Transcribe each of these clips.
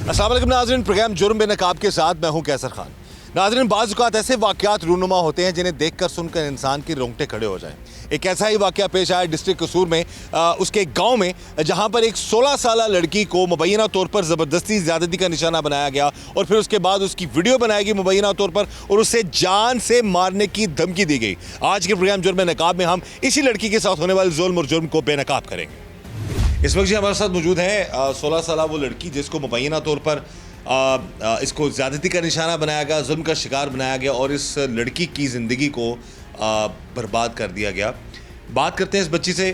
अस्सलाम वालेकुम नाज़रीन, प्रोग्राम जुर्म बेनकाब के साथ मैं हूं कैसर खान। नाज़रीन, बाज़ औक़ात ऐसे वाक़यात रूनुमा होते हैं जिन्हें देखकर सुनकर इंसान की रोंगटे खड़े हो जाएं। एक ऐसा ही वाक़या पेश आया डिस्ट्रिक्ट कसूर में, उसके एक गांव में, जहां पर एक 16 साला लड़की को मुबैना तौर पर ज़बरदस्ती ज़्यादती का निशाना बनाया गया और फिर उसके बाद उसकी वीडियो बनाई गई मुबैना तौर पर और उसे जान से मारने की धमकी दी गई। आज के प्रोग्राम जुर्म बेनकाब में हम इसी लड़की के साथ होने वाले जुल्म और जुर्म को बेनकाब करेंगे। इस वक्त जी हमारे साथ मौजूद है 16 साल वो लड़की जिसको मुबैना तौर पर इसको ज़्यादती का निशाना बनाया गया, जुल्म का शिकार बनाया गया और इस लड़की की ज़िंदगी को बर्बाद कर दिया गया। बात करते हैं इस बच्ची से,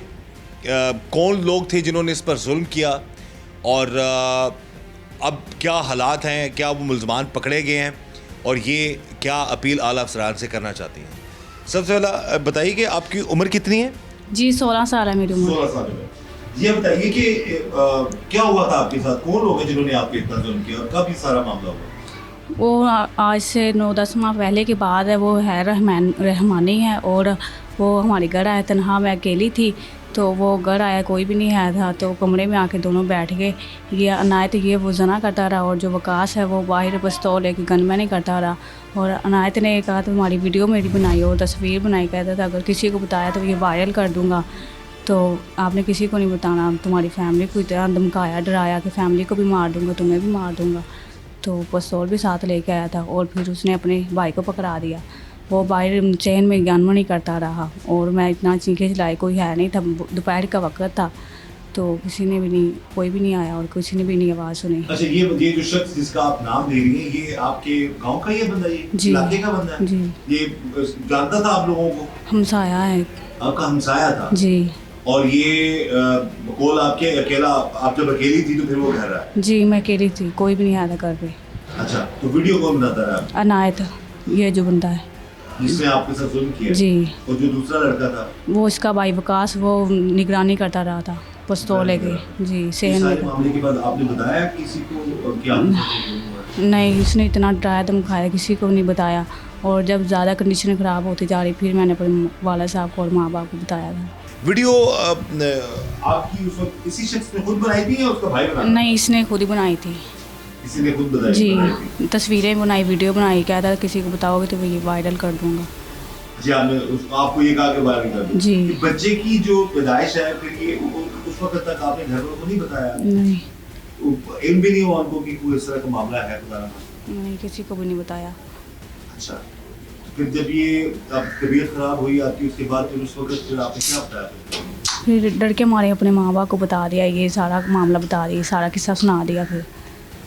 कौन लोग थे जिन्होंने इस पर जुल्म किया और अब क्या हालात हैं, क्या वो मुल्ज़मान पकड़े गए हैं और ये क्या अपील आला अफसरान से करना चाहती हैं। सबसे पहला बताइए कि आपकी उम्र कितनी है? जी 16 साल है मेरी उम्र। 16 साल है। ये बताइए कि क्या हुआ था आपके साथ, कौन लोग हैं जिन्होंने आपके इतना जुल्म किया और कब ये सारा मामला हुआ? वो आज से 9-10 माह पहले की बात है। वो है रहमानी है और वो हमारे घर आया, तनहा मैं अकेली थी तो वो घर आया, कोई भी नहीं आया था तो कमरे में आके दोनों बैठ गए। ये अनायत ये वो जना करता रहा और जो वकास है वो बाहर पिस्तौल लेके गनमैन ही करता रहा और अनायत ने कहा तुम्हारी वीडियो मेरी बनाई और तस्वीर बनाई, कहता था अगर किसी को बताया तो ये वायरल कर दूँगा, तो आपने किसी को नहीं बताना। तुम्हारी फैमिली को इतना धमकाया, डराया कि फैमिली को भी मार दूंगा, तुम्हें भी मार दूंगा। तो पिस्तौल भी साथ लेके आया था और फिर उसने अपने भाई को पकड़ा दिया। वो बाहर चैन में गनमनी करता रहा और मैं इतना चीखे चिल्लाए, कोई है नहीं था, दोपहर का वक्त था तो किसी ने भी नहीं, कोई भी नहीं आया और किसी ने भी नहीं आवाज़ सुनी। अच्छा, ये जो शख्स जिसका आप नाम ले रही हैं, ये आपके गांव का ये बंदा, ये इलाके का बंदा है? जी। ये जानता था आप लोगों को? हमसाया है। आपका हमसाया था? जी। और ये बकौल आपके अकेला, आप जब अकेली थी तो फिर वो घर आया? जी मैं अकेली थी, कोई भी नहीं आया था घर पे। अच्छा, तो वीडियो कौन बनाता रहा? अनायत, ये जो बंदा है जिसने आपके साथ जुल्म किया? जी। और जो दूसरा लड़का था वो इसका भाई वकास, वो निगरानी करता रहा था पिस्तौल लेके। जी सहन में। मामले के बाद आपने बताया किसी को क्या? नहीं, इसने इतना डराया धमकाया, किसी को नहीं बताया और जब ज़्यादा कंडीशन ख़राब होती जा रही फिर मैंने अपने वाला साहब को और माँ बाप को बताया था। वीडियो आपकी उस वक्त किसी शख्स ने खुद बनाई थी या उसका भाई बनाया? नहीं, इसने खुद ही बनाई थी। किसी ने खुद बनाई जी, तस्वीरें बनाई, वीडियो बनाई, कहता था किसी को बताओगे तो ये वायरल कर दूंगा। जी, आपको ये कहा कि वायरल कर दूं? जी। बच्चे की जो पैदाइश है फिर ये उस वक्त तक आपने घर वालों को नहीं बताया? नहीं, इल्म भी नहीं हुआ उनको कि कोई इस तरह का मामला है? नहीं, किसी को भी नहीं बताया। अच्छा, फिर जब ये अब तबीयत खराब हुई आपकी, उसके बाद फिर उस वक्त फिर आपने क्या बताया? फिर डर के मारे अपने माँ बाप को बता दिया, ये सारा मामला बता दिया, सारा किस्सा सुना दिया। फिर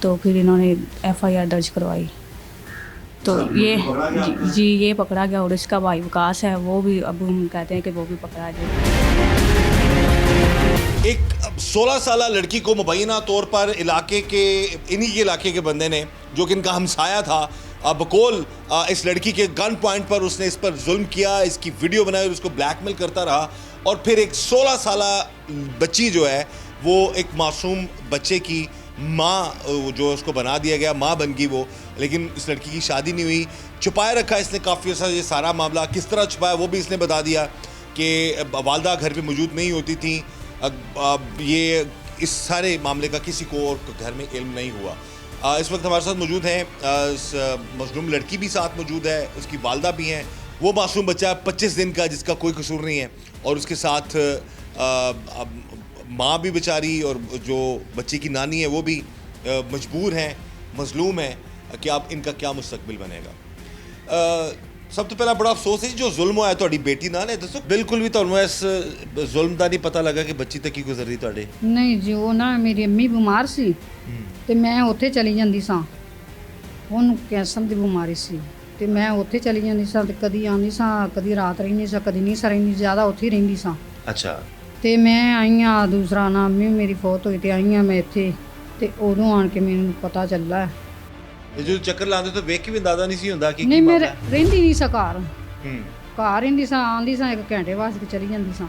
फिर इन्होंने FIR दर्ज करवाई तो ये जी ये पकड़ा गया और इसका भाई वकास है, वो भी अब हम कहते हैं कि वो भी पकड़ा गया। एक 16 साला लड़की को मुबैना तौर पर इलाके के, इन्हीं के इलाके के बंदे ने, जो कि इनका हमसाया था, बकौल इस लड़की के गन पॉइंट पर उसने इस पर जुल्म किया, इसकी वीडियो बनाई और उसको ब्लैकमेल करता रहा और फिर एक 16 साला बच्ची जो है वो एक मासूम बच्चे की माँ, जो उसको बना दिया गया, माँ बन गई वो, लेकिन इस लड़की की शादी नहीं हुई। छुपाए रखा इसने काफ़ी अर्सा, ये सारा मामला किस तरह छुपाया वो भी इसने बता दिया कि वालदा घर पे मौजूद नहीं होती थी। ये इस सारे मामले का किसी को और घर में इल्म नहीं हुआ। इस वक्त हमारे साथ मौजूद हैं, मजलूम लड़की भी साथ मौजूद है, उसकी वालदा भी हैं। वो मासूम बच्चा 25 दिन का जिसका कोई कसूर नहीं है और उसके साथ माँ भी बेचारी और जो बच्चे की नानी है वो भी मजबूर हैं, मजलूम हैं कि आप इनका क्या मुस्तकबिल बनेगा। सब तो पहला बड़ा अफसोस है जो जुल्म होया ਤੁਹਾਡੀ बेटी नाल है। दसो बिल्कुल भी ਤੁਹਾਨੂੰ ਇਸ जुल्म ਦਾ ਨਹੀਂ ਪਤਾ ਲੱਗਾ ਕਿ ਬੱਚੀ ਤੱਕ ਕੀ ਗੁਜ਼ਰੀ ਤੁਹਾਡੇ? ਨਹੀਂ ਜੀ, ਉਹ ਨਾ ਮੇਰੀ ਅੰਮੀ ਬਿਮਾਰ ਸੀ ਤੇ ਮੈਂ ਉੱਥੇ ਚਲੀ ਜਾਂਦੀ ਸਾਂ। ਉਹਨੂੰ ਕੈਂਸਰ ਦੀ ਬਿਮਾਰੀ ਸੀ ਤੇ ਮੈਂ ਉੱਥੇ ਚਲੀ ਜਾਂਦੀ ਸਾਂ ਤੇ ਕਦੀ ਆਉਂਦੀ ਸਾਂ, ਕਦੀ ਰਾਤ ਰਹਿੰਦੀ ਸਾਂ, ਕਦੀ ਨਹੀਂ ਸਾਂ ਰਹਿੰਦੀ, ਜ਼ਿਆਦਾ ਉੱਥੇ ਹੀ ਰਹਿੰਦੀ ਸਾਂ। ਅੱਛਾ। ਤੇ ਮੈਂ ਆਈਆਂ, ਦੂਸਰਾ ਨਾ ਅੰਮੀ ਮੇਰੀ ਫੌਤ ਹੋਈ ਤੇ ਆਈਆਂ ਮੈਂ ਇੱਥੇ ਤੇ ਉਦੋਂ ਆਣ ਕੇ ਮੈਨੂੰ ਪਤਾ ਚੱਲਾ। ਇਹ ਜੋ ਚੱਕਰ ਲਾਉਂਦੇ ਤਾਂ ਵੇਖ ਕੇ ਵੀ ਅੰਦਾਜ਼ਾ ਨਹੀਂ ਸੀ ਹੁੰਦਾ ਕਿ ਨਹੀਂ, ਮੈਂ ਰਹਿੰਦੀ ਨਹੀਂ ਸਾਂ ਘਰ। ਘਰ ਰਹਿੰਦੀ ਸਾਂ, ਆਉਂਦੀ ਸਾਂ 1 ਘੰਟੇ ਵਾਸਤੇ ਚਲੀ ਜਾਂਦੀ ਸਾਂ।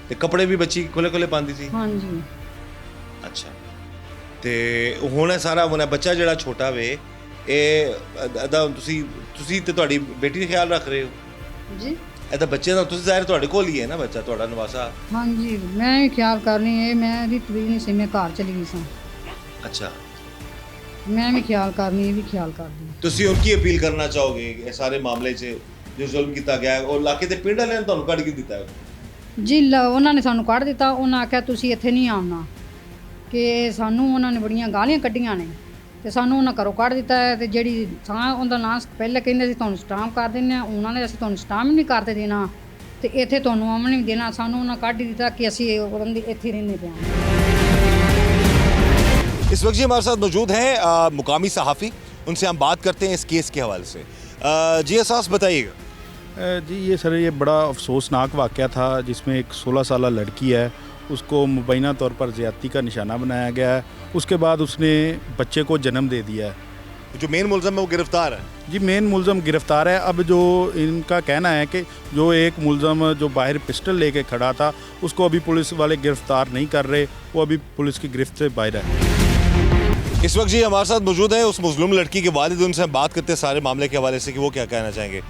ਤੇ ਕੱਪੜੇ ਵੀ ਬੱਚੀ ਖੁੱਲੇ ਖੁੱਲੇ ਪਾਉਂਦੀ ਸੀ? ਹਾਂਜੀ। ਅੱਛਾ, ਤੇ ਹੁਣ ਸਾਰਾ ਹੁਣ ਬੱਚਾ ਜਿਹੜਾ ਛੋਟਾ ਵੇ ਇਹ ਇਹਦਾ ਤੁਸੀਂ ਤੇ ਤੁਹਾਡੀ ਬੇਟੀ ਦਾ ਖਿਆਲ ਰੱਖ ਰਹੇ ਹੋ ਜੀ ਇਹਦਾ ਬੱਚੇ ਦਾ ਤੁਸੀਂ ਜ਼ਾਹਿਰ ਤੁਹਾਡੇ ਕੋਲ ਹੀ ਹੈ ਨਾ ਬੱਚਾ ਤੁਹਾਡਾ ਨਵਾਸਾ ਹਾਂਜੀ ਮੈਂ ਵੀ ਖਿਆਲ ਕਰਨੀ ਇਹ ਮੈਂ ਇਹਦੀ ਤਬੀਅਤ ਨਹੀਂ ਸੀ ਮੈਂ ਘਰ ਚਲੀ ਗਈ ਸਾਂ ਅੱਛਾ ਮੈਂ ਵੀ ਖਿਆਲ ਕਰਨੀ ਇਹ ਵੀ ਖਿਆਲ ਕਰਦੀ ਤੁਸੀਂ ਹੁਣ ਕੀ ਅਪੀਲ ਕਰਨਾ ਚਾਹੋਗੇ ਇਹ ਸਾਰੇ ਮਾਮਲੇ 'ਚ ਜੋ ਜ਼ੁਲਮ ਕੀਤਾ ਗਿਆ ਔਰ ਇਲਾਕੇ ਦੇ ਪਿੰਡ ਵਾਲਿਆਂ ਨੇ ਤੁਹਾਨੂੰ ਕੱਢ ਕੇ ਦਿੱਤਾ ਹੈ ਜੀ ਉਹਨਾਂ ਨੇ ਸਾਨੂੰ ਕੱਢ ਦਿੱਤਾ ਉਹਨਾਂ ਆਖਿਆ ਤੁਸੀਂ ਇੱਥੇ ਨਹੀਂ ਆਉਣਾ ਕਿ ਸਾਨੂੰ ਉਹਨਾਂ ਨੇ ਬੜੀਆਂ ਗਾਲੀਆਂ ਕੱਢੀਆਂ ਨੇ ਤੇ ਸਾਨੂੰ ਉਹਨਾਂ ਘਰੋਂ ਕੱਢ ਦਿੱਤਾ ਹੈ ਤੇ ਜਿਹੜੀ ਥਾਂ ਉਹਦਾ ਨਾਂ ਪਹਿਲਾਂ ਕਹਿੰਦੇ ਸੀ ਤੁਹਾਨੂੰ ਸਟਾਂਪ ਕਰ ਦਿੰਦੇ ਆ ਉਹਨਾਂ ਨੇ ਅਸੀਂ ਤੁਹਾਨੂੰ ਸਟਾਂਪ ਨਹੀਂ ਕਰਦੇ ਦੇਣਾ ਤੇ ਇੱਥੇ ਤੁਹਾਨੂੰ ਆਉਣ ਨਹੀਂ ਦੇਣਾ ਸਾਨੂੰ ਉਹਨਾਂ ਕੱਢ ਦਿੱਤਾ ਕਿ ਅਸੀਂ ਉਹਨਾਂ ਦੀ ਇੱਥੇ ਰਹਿੰਦੇ ਪਏ ਹਾਂ इस वक्त जी हमारे साथ मौजूद हैं मुकामी सहाफ़ी उनसे हम बात करते हैं इस केस के हवाले से जी एहसास बताइएगा जी ये बड़ा अफसोसनाक वाक़या था जिसमें एक 16 साल लड़की है उसको मुबैना तौर पर ज़्यादती का निशाना बनाया गया है उसके बाद उसने बच्चे को जन्म दे दिया है जो मेन मुलज़म है वो गिरफ्तार है जी मेन मुलज़म गिरफ़्तार है अब जो इनका कहना है कि जो एक मुलज़म जो बाहर पिस्टल लेके खड़ा था उसको अभी पुलिस वाले गिरफ़्तार नहीं कर रहे वो अभी पुलिस की गिरफ्त से बाहर है इस वक्त जी हमारे साथ मौजूद है उस मजलूम लड़की के वालिद उनसे हम बात करते हैं सारे मामले के हवाले से कि वो क्या कहना चाहेंगे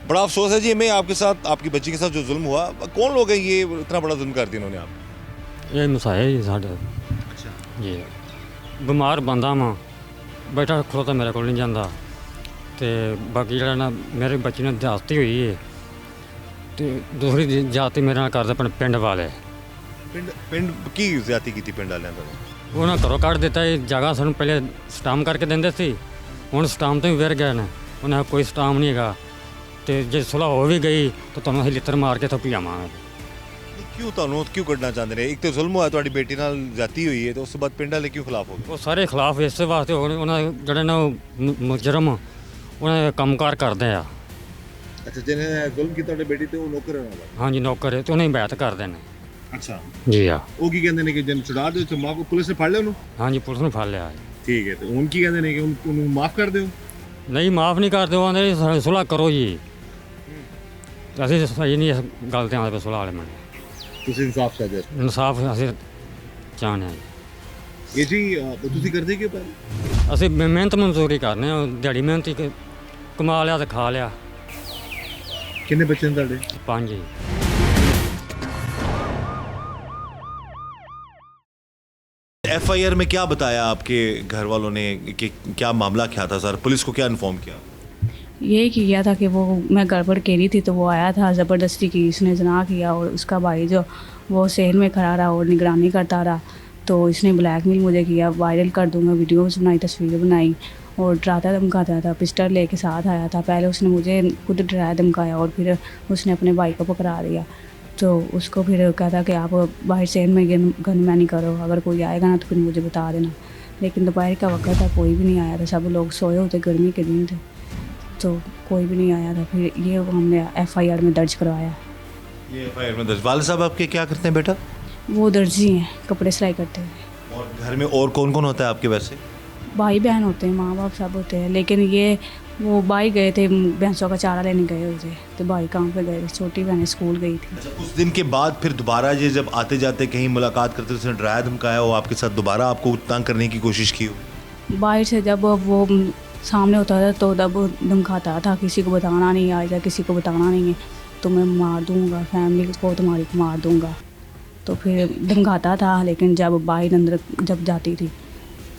बड़ा अफसोस है जी हमें आपके साथ आपकी बच्ची के साथ जो जुल्म हुआ कौन लोग हैं ये इतना बड़ा जुल्म कर दिया इन्होंने आप ਇਹ ਮਸਾਇਆ ਜੀ ਸਾਡੇ अच्छा ਜੀ ਬਿਮਾਰ ਬੰਦਾ ਵਾਂ ਬੈਠਾ ਖਲੋਤਾ ਮੇਰੇ ਕੋਲ ਨਹੀਂ ਜਾਂਦਾ ਤੇ ਬਾਕੀ ਜਿਹੜਾ ਨਾ ਮੇਰੇ ਬੱਚੇ ਨੇ ਜਾਤੀ ਹੋਈ ਹੈ ਤੇ ਦੂਸਰੀ ਜਾਤੀ ਮੇਰੇ ਨਾਲ ਕਰਦੇ ਆਪਣੇ ਪਿੰਡ ਵਾਲੇ ਪਿੰਡ ਕੀ ਜ਼ਿਆਦਤੀ ਕੀਤੀ ਪਿੰਡ ਵਾਲਿਆਂ ਦਾ ਉਹਨਾਂ ਘਰੋਂ ਕੱਢ ਦਿੱਤਾ ਇਹ ਜਗ੍ਹਾ ਸਾਨੂੰ ਪਹਿਲੇ ਸਟਾਂਪ ਕਰਕੇ ਦਿੰਦੇ ਸੀ ਹੁਣ ਸਟਾਂਪ ਤੋਂ ਵੀ ਵਿਰ ਗਏ ਨੇ ਉਹਨਾਂ ਕੋਲ ਕੋਈ ਸਟਾਂਪ ਨਹੀਂ ਹੈਗਾ ਤੇ ਜੇ ਸੁਲ੍ਹਾ ਹੋ ਵੀ ਗਈ ਤਾਂ ਤੁਹਾਨੂੰ ਅਸੀਂ ਲਿੱਤਰ ਮਾਰ ਕੇ ਥੱਪੀ ਜਾਵਾਂਗੇ ਕਿਉਂ ਤੁਹਾਨੂੰ ਕਿਉਂ ਕੱਢਣਾ ਚਾਹੁੰਦੇ ਨੇ ਇੱਕ ਤਾਂ ਜ਼ੁਲਮ ਹੋਇਆ ਤੁਹਾਡੀ ਬੇਟੀ ਨਾਲ ਜ਼ਿਆਦਤੀ ਹੋਈ ਹੈ ਤੇ ਉਸ ਤੋਂ ਬਾਅਦ ਪਿੰਡ ਵਾਲੇ ਕਿਉਂ ਖਿਲਾਫ ਹੋ ਗਏ ਉਹ ਸਾਰੇ ਖਿਲਾਫ ਇਸੇ ਵਾਸਤੇ ਹੋ ਗਏ ਉਹਨਾਂ ਦੇ ਜਿਹੜੇ ਨਾ ਮੁਜਰਮ ਉਹਨਾਂ ਦੇ ਕੰਮਕਾਰ ਕਰਦੇ ਆ ਅੱਛਾ ਜਿਹਨੇ ਜ਼ੁਲਮ ਕੀਤਾ ਤੁਹਾਡੀ ਬੇਟੀ ਤੇ ਉਹ ਨੌਕਰ ਵਾਲਾ ਹਾਂਜੀ ਨੌਕਰ ਤੇ ਉਹਨੇ ਬੈਠ ਕਰਦੇ ਨੇ ਅੱਛਾ ਜੀ ਆ ਉਹ ਕੀ ਕਹਿੰਦੇ ਨੇ ਕਿ ਜਨ ਛੁਡਾ ਦਿਓ ਤੇ ਮਾਂ ਕੋ ਪੁਲਿਸ ਨੇ ਫੜ ਲਿਆ ਉਹਨੂੰ ਹਾਂਜੀ ਪੁਲਿਸ ਨੇ ਫੜ ਲਿਆ ਠੀਕ ਹੈ ਤੇ ਹੁਣ ਕੀ ਕਹਿੰਦੇ ਨੇ ਕਿ ਉਹਨੂੰ ਮਾਫ ਕਰ ਦਿਓ ਨਹੀਂ ਮਾਫ ਨਹੀਂ ਕਰਦੇ ਉਹ ਆਂਦੇ ਸੁਲ੍ਹਾ ਕਰੋ ਜੀ ਅਸੀਂ ਸਹੀ ਨਹੀਂ ਇਸ ਗੱਲ ਤੇ ਆਉਂਦੇ ਸੁਲ੍ਹਾ ਵਾਲੇ ਮੰਨ ਤੁਸੀਂ ਇਨਸਾਫ ਚਾਹਦੇ ਇਨਸਾਫ ਅਸੀਂ ਚਾਹੁੰਦੇ ਹਾਂ ਇਹ ਜੀ ਤੁਸੀਂ ਕਰਦੇ ਕਿਉਂ ਪਹਿਲੇ ਅਸੀਂ ਮਿਹਨਤ ਮਜ਼ਦੂਰੀ ਕਰਨੇ ਆ ਦਿਹਾੜੀ ਮਿਹਨਤ ਹੀ ਕਮਾ ਲਿਆ ਤੇ ਖਾ ਲਿਆ ਕਿੰਨੇ ਬੱਚੇ ਨੇ ਤੁਹਾਡੇ 5 ਜੀ एफआईआर में क्या बताया आपके घर वालों ने कि क्या मामला क्या था सर पुलिस को क्या इन्फॉर्म किया यही किया था कि वो मैं गड़बड़ केली थी तो वो आया था ज़बरदस्ती की इसने जना किया और उसका भाई जो वो शहर में खड़ा रहा और निगरानी करता रहा तो इसने ब्लैकमेल मुझे किया वायरल कर दूंगा वीडियोस बनाई तस्वीरें बनाई और डराता धमकाता था पिस्टल लेके साथ आया था पहले उसने मुझे खुद डराया धमकाया और फिर उसने अपने भाई को पकड़ा दिया तो उसको फिर कहता कि आप बाहर शहर में गनमैनी करो अगर कोई आएगा ना तो फिर मुझे बता देना लेकिन दोपहर का वक्त था कोई भी नहीं आया था सब लोग सोए होते गर्मी के दिन थे तो कोई भी नहीं आया था फिर ये हमने एफआईआर में दर्ज करवाया ये एफआईआर में दर्ज वाले साहब आपके क्या करते हैं बेटा वो दर्जी हैं कपड़े सिलाई करते हैं और घर में और कौन कौन होता है आपके वैसे भाई बहन होते हैं माँ बाप सब होते हैं लेकिन ये वो भाई गए थे भैंसों का चारा लेने गए हुए थे तो भाई काम पे गए थे छोटी बहन स्कूल गई थी अच्छा उस दिन के बाद फिर दोबारा ये जब आते जाते कहीं मुलाकात करते उसने डराया धमकाया हो आपके साथ दोबारा आपको तंग करने की कोशिश की हो बाहर से जब वो सामने होता था तो तब धमकाता था किसी को बताना नहीं आएगा किसी को बताना नहीं है तो मैं मार दूंगा फैमिली को तुम्हारी को मार दूंगा तो फिर धमकाता था लेकिन जब बाहर अंदर जब जाती थी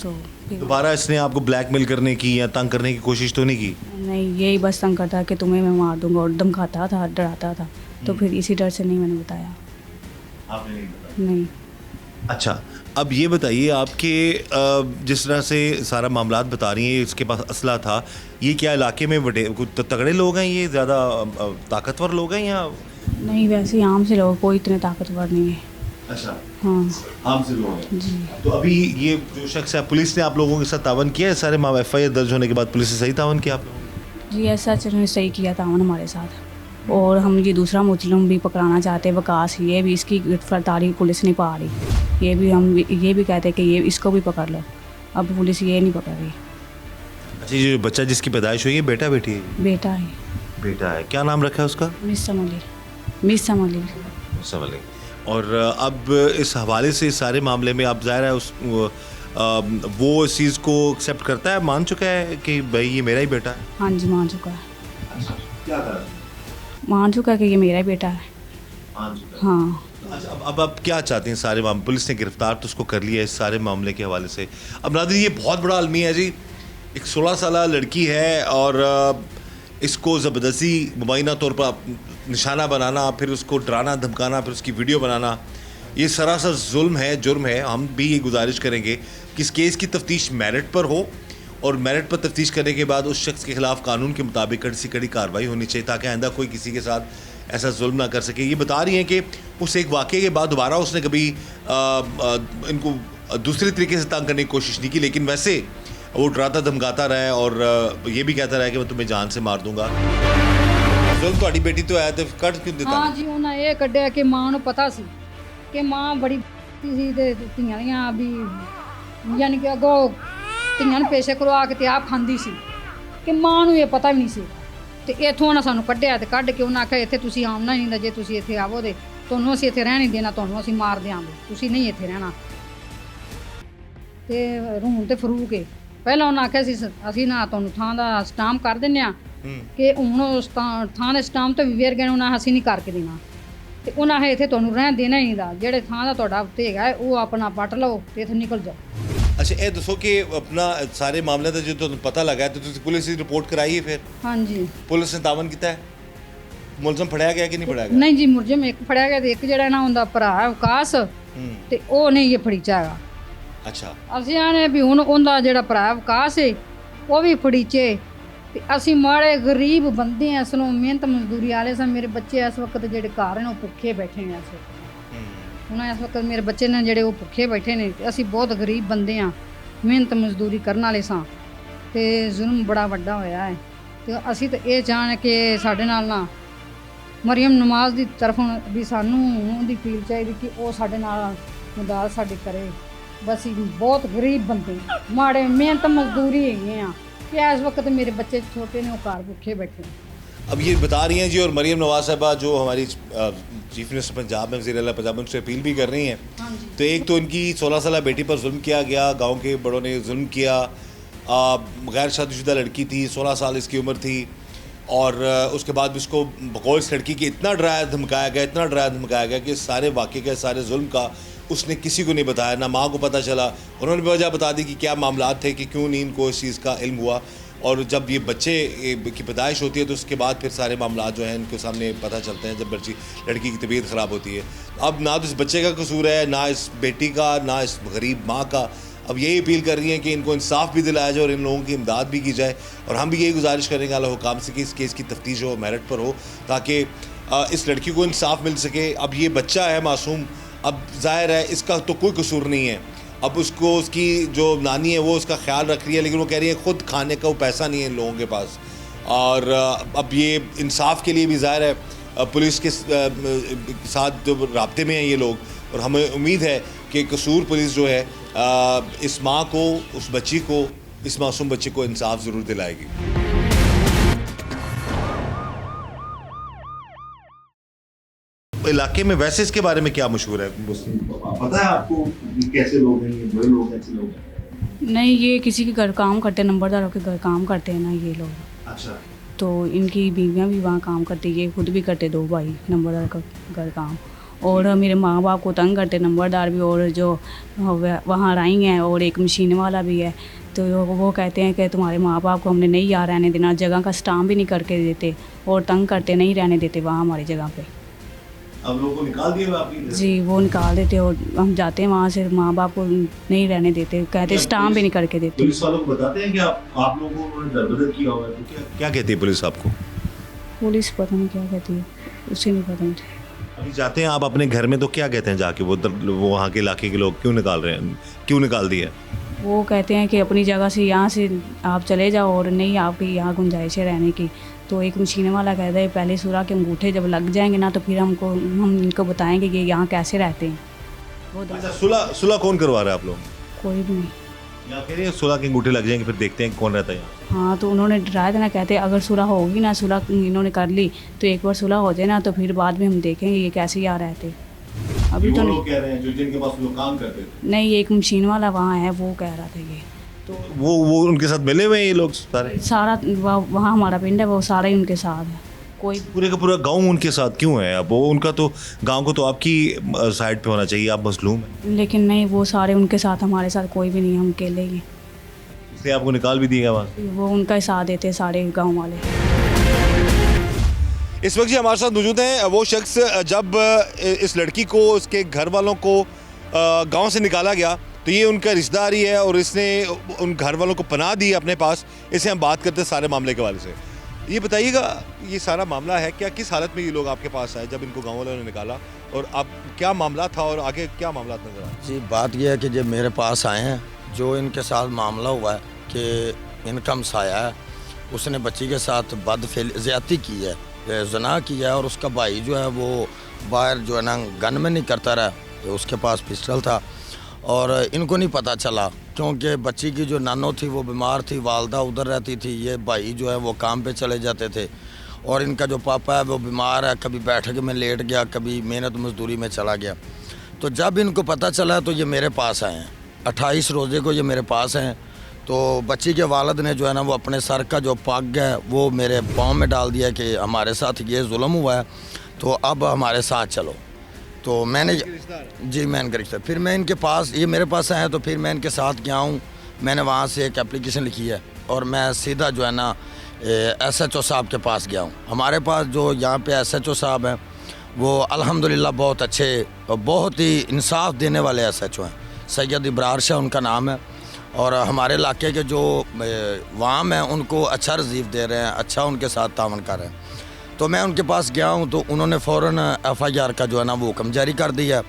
तो दोबारा इसने आपको ब्लैकमेल करने की या तंग करने की कोशिश तो नहीं की नहीं यही बस तंग करता कि तुम्हें मैं मार दूंगा और धमकाता था डराता था तो फिर इसी डर से नहीं मैंने बताया आपने नहीं बताया नहीं अच्छा अब ये बताइए आपके जिस तरह से सारा मामला बता रही हैं इसके पास असला था ये क्या इलाके में बड़े कुछ तगड़े लोग हैं ये ज़्यादा ताकतवर लोग हैं या नहीं वैसे आम से लोग कोई इतने ताकतवर नहीं है अच्छा हाँ आम से लोग हैं जी तो अभी ये जो शख्स है पुलिस ने आप लोगों के साथ तावन किया है सारे एफआईआर दर्ज होने के बाद पुलिस ने सही तावन किया आप लोगों ने जी ऐसा उन्होंने सही किया तावन हमारे साथ और हम ये दूसरा मुजरिम भी पकड़ाना चाहते हैं वकास ये भी इसकी गिरफ्तारी पुलिस नहीं पा रही ये भी कहते हैं कि ये इसको भी पकड़ लो अब पुलिस ये नहीं पकड़ रही अच्छा ये जो बच्चा जिसकी पैदाइश हुई है बेटा बेटी है बेटा है बेटा है क्या नाम रखा है उसका मिस समली समझ लें और अब इस हवाले से इस सारे मामले में आप ज़ाहिर है उस वो इस चीज़ को एक्सेप्ट करता है, मान चुका है कि भाई ये मेरा ही बेटा है? हाँ जी मान चुका है, अच्छा, क्या कर मान चुका है कि ये मेरा ही बेटा है। मान चुका है। हाँ अच्छा, अब आप क्या चाहते हैं? सारे मामले पुलिस ने गिरफ्तार तो उसको कर लिया इस सारे मामले के हवाले से। अब नादिर ये बहुत बड़ा अलमिया है जी, एक 16 साल लड़की है और इसको ज़बरदस्ती मुबैना तौर पर निशाना बनाना, फिर उसको डराना धमकाना, फिर उसकी वीडियो बनाना, ये सरासर जुल्म है, जुर्म है। हम भी ये गुजारिश करेंगे कि इस केस की तफ्तीश मेरिट पर हो और मेरिट पर तफ्तीश करने के बाद उस शख्स के खिलाफ कानून के मुताबिक कड़ी से कड़ी कार्रवाई होनी चाहिए ताकि आइंदा कोई किसी के साथ ऐसा जुल्म ना कर सके। ये बता रही हैं कि उस एक वाक़े के बाद दोबारा उसने कभी इनको दूसरे तरीके से तंग करने की कोशिश नहीं की, लेकिन वैसे वो डराता धमकाता रहा है और ये भी कहता रहा कि मैं तुम्हें जान से मार दूंगा। जुल्म ਤੁਹਾਡੀ बेटी तो आया तो कट क्यों ਦਿੱਤਾ? ਹਾਂ ਜੀ ਉਹਨਾਂ ਇਹ ਕੱਢਿਆ ਕਿ ਮਾਂ ਨੂੰ ਪਤਾ ਸੀ ਕਿ ਮਾਂ ਬੜੀ ਸੀ ਤੇ ਧੀਆਂ ਦੀਆਂ ਵੀ ਯਾਨੀ ਕਿ ਅੱਗੋਂ ਧੀਆਂ ਨੂੰ ਪੇਸ਼ੇ ਕਰਵਾ ਕੇ ਤੇ ਆਪ ਖਾਂਦੀ ਸੀ ਕਿ ਮਾਂ ਨੂੰ ਇਹ ਪਤਾ ਵੀ ਨਹੀਂ ਸੀ ਤੇ ਇੱਥੋਂ ਉਹਨਾਂ ਸਾਨੂੰ ਕੱਢਿਆ ਤੇ ਕੱਢ ਕੇ ਉਹਨਾਂ ਆਖਿਆ ਇੱਥੇ ਤੁਸੀਂ ਆਉਣਾ ਨਹੀਂ ਹੁੰਦਾ, ਜੇ ਤੁਸੀਂ ਇੱਥੇ ਆਵੋ ਤੇ ਤੁਹਾਨੂੰ ਅਸੀਂ ਇੱਥੇ ਰਹਿਣ ਨਹੀਂ ਦੇਣਾ, ਤੁਹਾਨੂੰ ਅਸੀਂ ਮਾਰ ਦਿਆਂਗੇ, ਤੁਸੀਂ ਨਹੀਂ ਇੱਥੇ ਰਹਿਣਾ। ਤੇ ਰੂਮ ਤੇ ਫਰੂਕ ਹੈ ਪਹਿਲਾਂ ਉਹਨਾਂ ਆਖਿਆ ਸੀ ਅਸੀਂ ਨਾ ਤੁਹਾਨੂੰ ਥਾਂ ਦਾ ਸਟਾਂਪ ਕਰ ਦਿੰਦੇ ਹਾਂ ਕਿ ਹੁਣ ਉਸ ਥਾਂ ਦੇ ਸਟਾਂਪ ਤੋਂ ਵੀ ਵੇਰ ਗਏ, ਉਹਨਾਂ ਅਸੀਂ ਨਹੀਂ ਕਰਕੇ ਦੇਣਾ ਤੇ ਉਹਨਾਂ ਹੈ ਇੱਥੇ ਤੁਹਾਨੂੰ ਰਹਿਣ ਦੇਣਾ ਹੀ ਨਹੀਂ ਦਾ, ਜਿਹੜੇ ਥਾਂ ਦਾ ਤੁਹਾਡਾ ਉੱਤੇ ਹੈਗਾ ਉਹ ਆਪਣਾ ਪੱਟ ਲਓ ਤੇ ਇੱਥੋਂ ਨਿਕਲ ਜਾਓ। अच्छा, ये दसो कि अपना सारे मामले का जो तुम्हें पता लगा है तो तुम पुलिस की रिपोर्ट कराई है? फिर हाँ जी पुलिस ने तावन किया है? मुलजम फड़िया गया कि नहीं फड़िया गया? नहीं जी, मुलजम एक फड़िया गया ਤੇ ਇੱਕ ਜਿਹੜਾ ਨਾ ਉਹਦਾ ਭਰਾ ਹੈ ਵਿਕਾਸ ਤੇ ਉਹ ਨਹੀਂ ਇਹ ਫੜੀ ਚਾਗਾ। अच्छा, ਅਸੀਂ ਆਨੇ ਵੀ ਹੁਣ ਉਹਦਾ ਜਿਹੜਾ ਭਰਾ ਵਿਕਾਸ ਹੈ ਉਹ ਵੀ ਫੜੀਚੇ ਤੇ ਅਸੀਂ ਮਾੜੇ ਗਰੀਬ ਬੰਦੇ ਆ, ਅਸਲੋਂ ਮਿਹਨਤ ਮਜ਼ਦੂਰੀ ਵਾਲੇ ਸਾਂ। ਮੇਰੇ ਬੱਚੇ ਇਸ ਵਕਤ ਜਿਹੜੇ ਘਰ ਨੇ ਉਹ ਭੁੱਖੇ ਬੈਠੇ ਨੇ। ਇਸ ਵਕਤ ਹੁਣ ਇਸ ਵਕਤ ਮੇਰੇ ਬੱਚੇ ਨੇ ਜਿਹੜੇ ਉਹ ਭੁੱਖੇ ਬੈਠੇ ਨੇ ਤੇ ਅਸੀਂ ਬਹੁਤ ਗਰੀਬ ਬੰਦੇ ਆ, ਮਿਹਨਤ ਮਜ਼ਦੂਰੀ ਕਰਨ ਵਾਲੇ ਸਾਂ ਤੇ ਜ਼ੁਲਮ ਬੜਾ ਵੱਡਾ ਹੋਇਆ ਹੈ ਤੇ ਅਸੀਂ ਤਾਂ ਇਹ ਚਾਹਣ ਕਿ ਸਾਡੇ ਨਾਲ ਨਾ ਮਰੀਮ ਨਵਾਜ਼ ਦੀ ਤਰਫੋਂ ਵੀ ਸਾਨੂੰ ਉਹਦੀ ਅਪੀਲ ਚਾਹੀਦੀ ਕਿ ਉਹ ਸਾਡੇ ਨਾਲ ਮਦਦ ਸਾਡੀ ਕਰੇ। ਬਸ ਅਸੀਂ ਬਹੁਤ ਗਰੀਬ ਬੰਦੇ ਮਾੜੇ ਮਿਹਨਤ ਮਜ਼ਦੂਰੀ ਹੈਗੇ ਆ ਕਿ ਇਸ ਵਕਤ ਮੇਰੇ ਬੱਚੇ ਛੋਟੇ ਨੇ, ਉਹ ਘਰ ਭੁੱਖੇ ਬੈਠੇ ਨੇ। अब ये बता रही हैं जी, और मरीम नवाज साहबा जो हमारी चीफ मिनिस्टर पंजाब में, वज़ीर आला पंजाब में, उनसे अपील भी कर रही हैं। तो एक तो इनकी 16 साल बेटी पर जुल्म किया गया, गांव के बड़ों ने जुल्म किया, गैर शादीशुदा लड़की थी, 16 साल इसकी उम्र थी और उसके बाद इसको बकौल इस लड़की के इतना डराया धमकाया गया, इतना डराया धमकाया गया कि सारे वाक़े का, सारे जुल्म का उसने किसी को नहीं बताया, ना माँ को पता चला। उन्होंने वजह बता दी कि क्या मामलात थे कि क्यों नहीं इनको इस चीज़ का इल्म हुआ। और जब ये बच्चे की पैदाइश होती है तो उसके बाद फिर सारे मामलात जो हैं इनके सामने पता चलते हैं जब लड़की की तबीयत ख़राब होती है। अब ना तो इस बच्चे का कसूर है, ना इस बेटी का, ना इस गरीब माँ का। अब यही अपील कर रही हैं कि इनको इंसाफ भी दिलाया जाए और इन लोगों की इमदाद भी की जाए। और हम भी यही गुजारिश करेंगे आला हुकाम से कि इस केस की तफ्तीश हो, मेरिट पर हो, ताकि इस लड़की को इंसाफ मिल सके। अब ये बच्चा है मासूम, अब ज़ाहिर है इसका तो कोई कसूर नहीं है। अब उसको उसकी जो नानी है वो उसका ख्याल रख रही है, लेकिन वो कह रही है ख़ुद खाने का वो पैसा नहीं है इन लोगों के पास। और अब ये इंसाफ के लिए भी ज़ाहिर है पुलिस के साथ जो राब्ते में हैं ये लोग, और हमें उम्मीद है कि कसूर पुलिस जो है इस माँ को, उस बच्ची को, इस मासूम बच्चे को इंसाफ ज़रूर दिलाएगी। इलाके में वैसे इसके बारे में क्या मशहूर है, पता है आपको कैसे लोग हैं, ये बड़े लोग, कैसे लोग हैं? नहीं, ये किसी के घर काम करते हैं, नंबरदारों के घर काम करते हैं ना ये लोग। अच्छा, तो इनकी बीवियाँ भी वहाँ काम करती है, ये खुद भी करते, 2 भाई नंबरदार का घर काम। और मेरे माँ बाप को तंग करते नंबरदार भी, और जो वहाँ राई हैं और एक मशीन वाला भी है। तो वो कहते हैं कि तुम्हारे माँ बाप को हमने नहीं यहाँ रहने देना, जगह का स्टाम्प भी नहीं करके देते और तंग करते, नहीं रहने देते वहाँ हमारी जगह पे। अब लोगों को निकाल दिया आपकी? जी, वो निकाल देते और हम जाते हैं वहाँ से, माँ बाप को नहीं रहने देते, कहते स्टाम्प भी नहीं करके देते। पुलिस वालों को बताते हैं कि आप लोगों को उन्होंने दरबदर किया हुआ है, तो क्या कहती है पुलिस आपको? पुलिस पता नहीं क्या कहती है, उसे नहीं पता मुझे। अभी जाते हैं आप अपने घर में तो क्या कहते हैं जाके वो वहाँ के इलाके के लोग क्यों निकाल रहे हैं, क्यों निकाल दिया? वो कहते हैं कि अपनी जगह से यहाँ से आप चले जाओ और नहीं आपकी यहाँ गुंजाइश है रहने की। तो एक मशीन वाला कहता है पहले सूरा के अंगूठे जब लग जाएंगे ना तो फिर हम इनको बताएंगे कि यहाँ कैसे रहते हैं। वो अच्छा, सुलह कौन करवा रहा है आप लोग? कोई भी नहीं। यहाँ कह रहे हैं सुलह के अंगूठे लग जाएंगे फिर देखते हैं कौन रहता है यहाँ। हाँ, तो उन्होंने डराया था ना, कहते अगर सुलह होगी ना, सुलह इन्होंने कर ली तो एक बार सुलह हो जाए ना तो फिर बाद में हम देखेंगे ये कैसे यहाँ रहते। अभी तो नहीं। कह रहे हैं जो जिनके पास लोग काम करते थे, नहीं, एक मशीन वाला वहाँ है, वो कह रहा था ये। तो वो उनके साथ मिले हुए हैं ये लोग सारे? सारा वहाँ हमारा पिंड है, वो सारा ही उनके साथ है। कोई पूरे का पूरा गांव उनके साथ क्यों है? अब वो उनका तो गांव को तो आपकी साइड पे होना चाहिए, आप मजलूम हैं, लेकिन नहीं, वो सारे उनके साथ, हमारे साथ कोई भी नहीं है, हम अकेले ही हैं। इसलिए आपको निकाल भी दिया वहाँ। वो उनका ही साथ देते सारे गांव वाले। इस वक्त जी हमारे साथ मौजूद हैं वो शख्स, जब इस लड़की को उसके घर वालों को गांव से निकाला गया तो ये उनका रिश्तेदार ही है और इसने उन घर वालों को पनाह दी अपने पास। इसे हम बात करते हैं सारे मामले के वाले से। ये बताइएगा, ये सारा मामला है क्या, किस हालत में ये लोग आपके पास आए जब इनको गाँव वालों ने निकाला, और अब क्या मामला था और आगे क्या मामला नजर आए? जी, बात यह है कि जब मेरे पास आए हैं, जो इनके साथ मामला हुआ है कि इनका हमसाया है, उसने बच्ची के साथ ज़्यादती की है, ज़ना किया है, और उसका भाई जो है वो बाहर जो है ना गन में नहीं करता रहा, तो उसके पास पिस्टल था और इनको नहीं पता चला क्योंकि बच्ची की जो नानो थी वो बीमार थी, वालदा उधर रहती थी, ये भाई जो है वो काम पे चले जाते थे, और इनका जो पापा है वो बीमार है, कभी बैठक में लेट गया, कभी मेहनत मजदूरी में चला गया। तो जब इनको पता चला तो ये मेरे पास आए हैं, 28 रोज़े को ये मेरे पास हैं। तो बच्ची के वालिद ने जो है ना वो अपने सर का जो पग है वो मेरे पाँव में डाल दिया कि हमारे साथ ये जुल्म हुआ है, तो अब हमारे साथ चलो। तो मैंने जी, मैं इनका रिश्ता, फिर मैं इनके पास, ये मेरे पास आए तो फिर मैं इनके साथ गया हूँ। मैंने वहाँ से एक एप्लीकेशन लिखी है और मैं सीधा जो है ना SHO साहब के पास गया हूँ। हमारे पास जो यहाँ पे SHO साहब हैं वो अल्हम्दुलिल्लाह बहुत अच्छे और बहुत ही इंसाफ देने वाले SHO हैं। सैयद इब्रार शाह उनका नाम है, और हमारे इलाके के जो वाम हैं उनको अच्छा रिज़ीव दे रहे हैं, अच्छा उनके साथ तावन कर रहे हैं। तो मैं उनके पास गया हूँ तो उन्होंने फ़ौरन FIR का जो है ना वो हुक्म जारी कर दिया।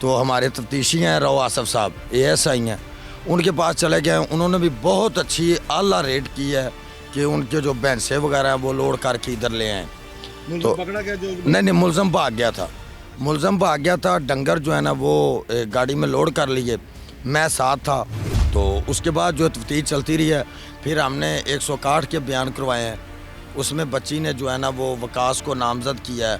तो हमारे तफ्तीशी हैं रओ आसफ़ साहब, ASI हैं, उनके पास चले गए। उन्होंने भी बहुत अच्छी आला रेट की है कि उनके जो भैंसे वगैरह हैं वो लोड करके इधर ले आए। तो पकड़ा गया जो? नहीं, मुलज़म भाग गया था, मुलज़म भाग गया था। डंगर जो है ना वो गाड़ी में लोड कर लिए, मैं साथ था। तो उसके बाद जो तफ्तीश चलती रही है, फिर हमने 161 के बयान करवाए हैं, उसमें बच्ची ने जो है ना वो वकास को नामज़द किया है,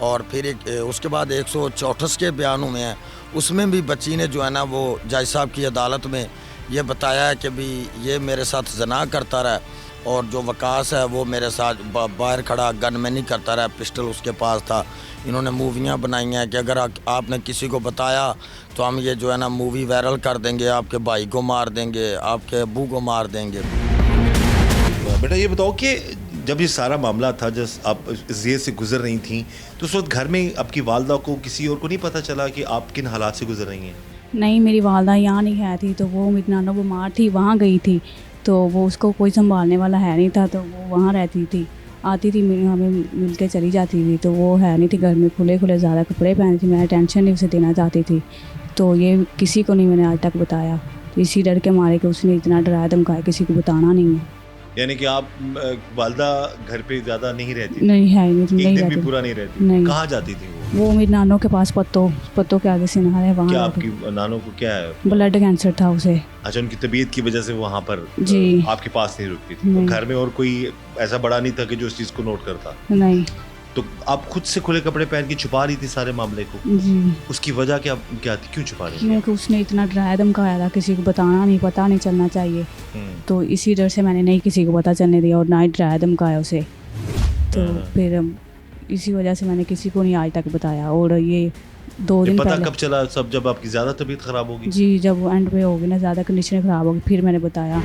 और फिर उसके बाद 164 के बयान हुए हैं, उसमें भी बच्ची ने जो है ना वो जज साहब की अदालत में ये बताया है कि भी ये मेरे साथ जना करता रहा, और जो वकास है वो मेरे साथ बाहर खड़ा गन में नहीं करता रहा, पिस्टल उसके पास था। इन्होंने मूवियाँ बनाई हैं कि अगर आपने किसी को बताया तो हम ये जो है ना मूवी वायरल कर देंगे, आपके भाई को मार देंगे, आपके अब्बू को मार देंगे। बेटा ये बताओ कि जब ये सारा मामला था, जब आप इस जेल से गुजर रही थी, तो उस वक्त घर में आपकी वालदा को किसी और को नहीं पता चला कि आप किन हालात से गुजर रही हैं? नहीं, मेरी वालदा यहाँ नहीं है थी, तो वो मेरी नानो बीमार थी, वहाँ गई थी, तो वो उसको कोई संभालने वाला है नहीं था, तो वो वहाँ रहती थी, आती थी, हमें मिल के चली जाती थी। तो वो है नहीं थी घर में, खुले खुले ज़्यादा कपड़े पहनी थी, मैं टेंशन नहीं उसे देना चाहती थी। तो ये किसी को नहीं मैंने आज तक बताया, इसी डर के मारे कि उसने इतना डराया धमकाया, किसी को बताना नहीं है। यानी कि आप वालदा घर पे ज़्यादा नहीं रहती? नहीं है, एक नहीं दिन भी रहती। पूरा नहीं रहती? नहीं। कहाँ जाती थी वो मेरी नानों के पास, पत्तों के आगे सिनार है, वहाँ क्या रहती। आपकी नानों को क्या है? ब्लड कैंसर था उसे। अच्छा, उनकी तबीयत की वजह से वो वहाँ पर जी। आपके पास नहीं रुकती थी? नहीं। तो घर में और कोई ऐसा बड़ा नहीं था कि जो इस चीज़ को नोट करता? नहीं तो आप खुद से खुले कपड़े पहन के छुपा रही थी सारे मामले को? जी, उसकी वजह क्या थी, क्यों छुपा रही थी? क्योंकि उसने इतना डराया धमकाया था, किसी को बताना नहीं, पता नहीं चलना चाहिए, तो इसी डर से मैंने नहीं किसी को पता चलने दिया, और ना ही डराया धमकाया उसे। तो फिर इसी वजह से मैंने किसी को नहीं आज तक बताया। और ये 2 दिन पता पहले, कब चला सब, जब आपकी ज़्यादा तबीयत ख़राब होगी? जी, जब वो एंड पे होगी ना, ज़्यादा कंडीशन ख़राब होगी, फिर मैंने बताया।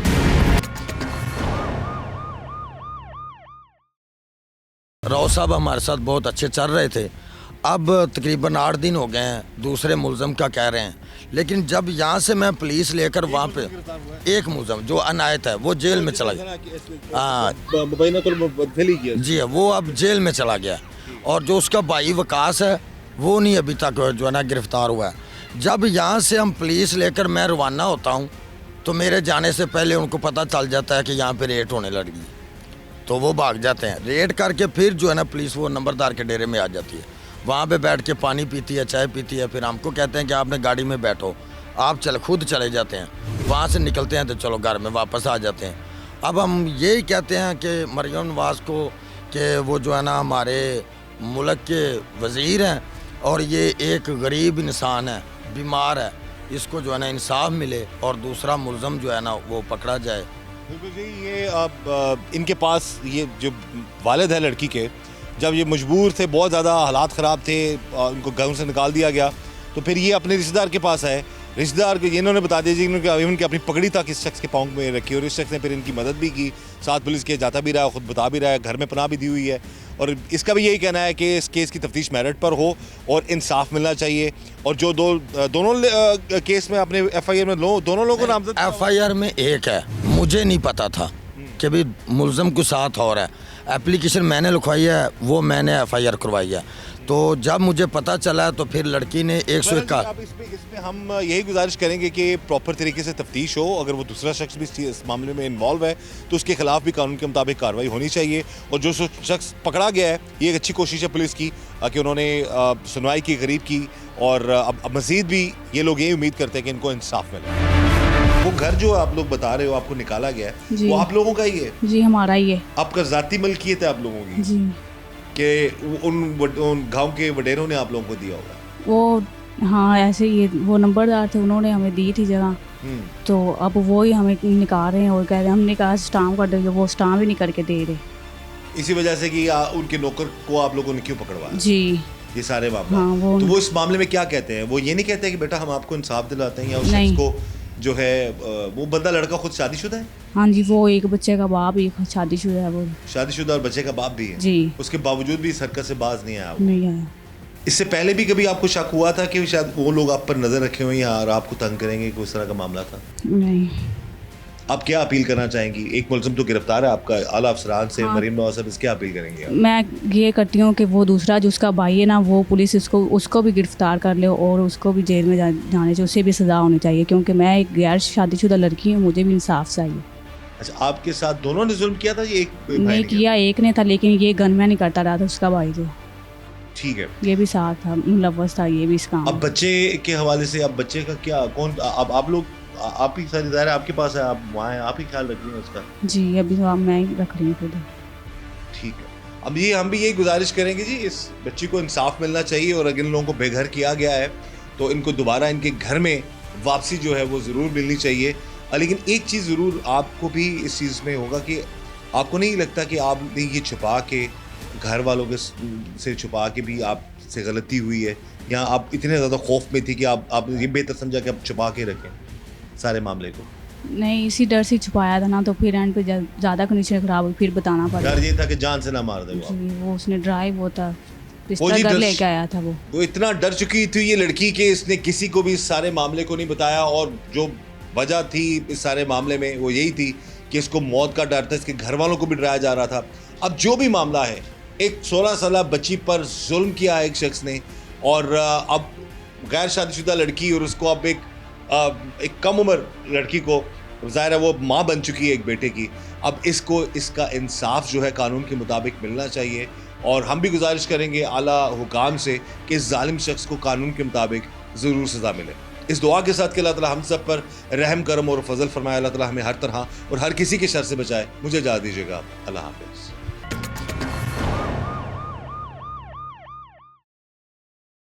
राव साहब हमारे साथ बहुत अच्छे चल रहे थे, अब तकरीबन 8 दिन हो गए हैं, दूसरे मुलज़म का कह रहे हैं। लेकिन जब यहाँ से मैं पुलिस लेकर वहाँ पे, एक मुलज़म जो अनायत है वो जेल में चला गया। हाँ जी, वो अब जेल में चला गया, और जो उसका भाई वकास है वो नहीं अभी तक जो है ना गिरफ़्तार हुआ है। जब यहाँ से हम पुलिस लेकर मैं रवाना होता हूँ तो मेरे जाने से पहले उनको पता चल जाता है कि यहाँ पे रेड होने लगी, तो वो भाग जाते हैं। रेड करके फिर जो है ना पुलिस वो नंबरदार के डेरे में आ जाती है, वहाँ पे बैठ के पानी पीती है, चाय पीती है, फिर हमको कहते हैं कि आपने गाड़ी में बैठो, आप खुद चले जाते हैं। वहाँ से निकलते हैं तो चलो घर में वापस आ जाते हैं। अब हम यही कहते हैं कि मरियम नवाज़ को कि वो जो है ना हमारे मुल्क के वज़ीर हैं, और ये एक गरीब इंसान है, बीमार है, इसको जो है ना इंसाफ मिले और दूसरा मुलज़म जो है ना वो पकड़ा जाए। बिल्कुल जी। ये अब इनके पास ये जो वालिद है लड़की के, जब ये मजबूर थे, बहुत ज़्यादा हालात ख़राब थे, उनको घरों से निकाल दिया गया, तो फिर ये अपने रिश्तेदार के पास आए। रिश्तेदार को इन्होंने बता दिया जी, इनकी अपनी पगड़ी तक इस शख्स के पाँव में रखी और इस शख्स ने फिर इनकी मदद भी की, साथ पुलिस के जाता भी रहा है, ख़ुद बता भी रहा है, घर में पनाह भी दी हुई है। और इसका भी यही कहना है कि इस केस की तफ्तीश मेरिट पर हो और इंसाफ मिलना चाहिए। और जो दोनों केस में अपने FIR में दोनों लोगों को नामजद FIR में एक है, मुझे नहीं पता था कि भी मुलज़म के साथ और है। एप्लीकेशन मैंने लिखवाई है, वो मैंने FIR करवाई है। तो जब मुझे पता चला तो फिर लड़की ने 101 का। अब इसमें हम यही गुजारिश करेंगे कि प्रॉपर तरीके से तफ्तीश हो। अगर वो दूसरा शख्स भी इस मामले में इन्वॉल्व है तो उसके खिलाफ भी कानून के मुताबिक कार्रवाई होनी चाहिए। और जो शख्स पकड़ा गया है, ये एक अच्छी कोशिश है पुलिस की कि उन्होंने सुनवाई की, करीब की, और अब मज़ीद भी ये लोग यही उम्मीद करते हैं कि इनको इंसाफ मिले। वो घर जो आप लोग बता रहे हो आपको निकाला गया है, जी। वो आप लोगों का ही है? जी हमारा ही है। आपका ज़ाती मलकियत है आप लोगों की जी। कि उन गांव के वडेरों ने आप लोगों को दिया होगा? वो हाँ ऐसे ही वो नंबरदार थे, उन्होंने हमें दी थी जगह, तो अब वो ही हमें निकाल रहे हैं और कह रहे हैं, हमने कहा स्टाम्प कर दो, वो स्टाम्प ही नहीं करके दे रहे। इसी वजह से कि उनके नौकर को आप लोगों ने क्यों पकड़वाया? जी ये सारे मामले। हाँ, तो वो इस मामले में क्या कहते हैं? वो ये नहीं कहते कि बेटा हम आपको इंसाफ दिलाते हैं, या उस नहीं। शख्स को जो है वो बंदा लड़का खुद शादीशुदा है? हाँ जी, वो एक बच्चे का बाप, एक शादीशुदा है वो। शादीशुदा और बच्चे का बाप भी है? जी। उसके बावजूद भी इस हरकत से बाज नहीं आया वो? नहीं आया। इससे पहले भी कभी आपको शक हुआ था कि शायद वो लोग आप पर नजर रखे हुए हैं और आपको तंग करेंगे, कोई इस तरह का मामला था? नहीं। आप क्या अपील करना चाहेंगी? एक मुलज़िम तो गिरफ्तार है आपका, आला अफसरान से, हाँ। मरीम नवाज साहब, इसकी अपील करेंगे आप? मैं ये करती हूँ कि वो दूसरा जो उसका भाई है ना, वो पुलिस उसको भी गिरफ्तार कर ले और उसको भी जेल में जाने चाहिए, उसे भी सज़ा होनी चाहिए, क्योंकि मैं एक गैर शादीशुदा लड़की हूँ, मुझे भी इंसाफ चाहिए। अच्छा, आपके साथ दोनों ने जुल्म किया था? ये एक भाई ने नहीं किया, एक ने था, लेकिन ये गनमैन नहीं करता रहा था उसका भाई जो। ठीक है। ये भी साथ था, मुलव्वस था ये भी इस काम अब में। बच्चे के हवाले से, अब बच्चे का क्या, कौन, अब आप लोग, आप ही सारी दायरा आपके पास है, आप वहाँ हैं, आप ही ख्याल रख रही हैं उसका? जी अभी तो मैं ही रख रही हूँ खुद। ठीक है। अब ये हम भी यही गुजारिश करेंगे जी, इस बच्ची को इंसाफ मिलना चाहिए, और अगर इन लोगों को बेघर किया गया है तो इनको दोबारा इनके घर में वापसी जो है वो ज़रूर मिलनी चाहिए। लेकिन एक चीज़ ज़रूर आपको भी इस चीज़ में होगा कि आपको नहीं लगता कि आपने ये छुपा के, घर वालों के से छुपा के भी आपसे गलती हुई है, या आप इतने ज़्यादा खौफ में थी कि आप ये बेहतर समझा कि आप छुपा के रखें सारे मामले को? नहीं, इसी डर से छुपाया था ना, तो फिर एंड पे ज़्यादा कंडीशन ख़राब हुई, फिर बताना पड़ा। डर ये था कि जान से ना मार दे वो आप। जी, वो उसने ड्राइव होता वो पिस्टल जी घर डर- लेके आया था वो इतना डर चुकी थी ये लड़की कि इसने किसी को भी इस सारे मामले को नहीं बताया, और जो वजह थी इस सारे मामले में वो यही थी कि इसको मौत का डर था, इसके घर वालों को भी डराया जा रहा था। अब जो भी मामला है, एक 16 साल बच्ची पर जुल्म किया है एक शख्स ने, और अब गैर शादीशुदा लड़की, और उसको अब एक कम उम्र लड़की को, ज़ाहिर है वो माँ बन चुकी है एक बेटे की, अब इसको इसका इंसाफ जो है कानून के मुताबिक मिलना चाहिए। और हम भी गुजारिश करेंगे आला हुकाम से कि इस जालिम शख्स को कानून के मुताबिक ज़रूर सज़ा मिले। इस दुआ के साथ कि अल्लाह ताला हम सब पर रहम करम और फजल फरमाए, अल्लाह ताला हमें हर तरह और हर किसी के शर से बचाए। मुझे इजाज़त दीजिएगा, अल्लाह हाफ़िज़।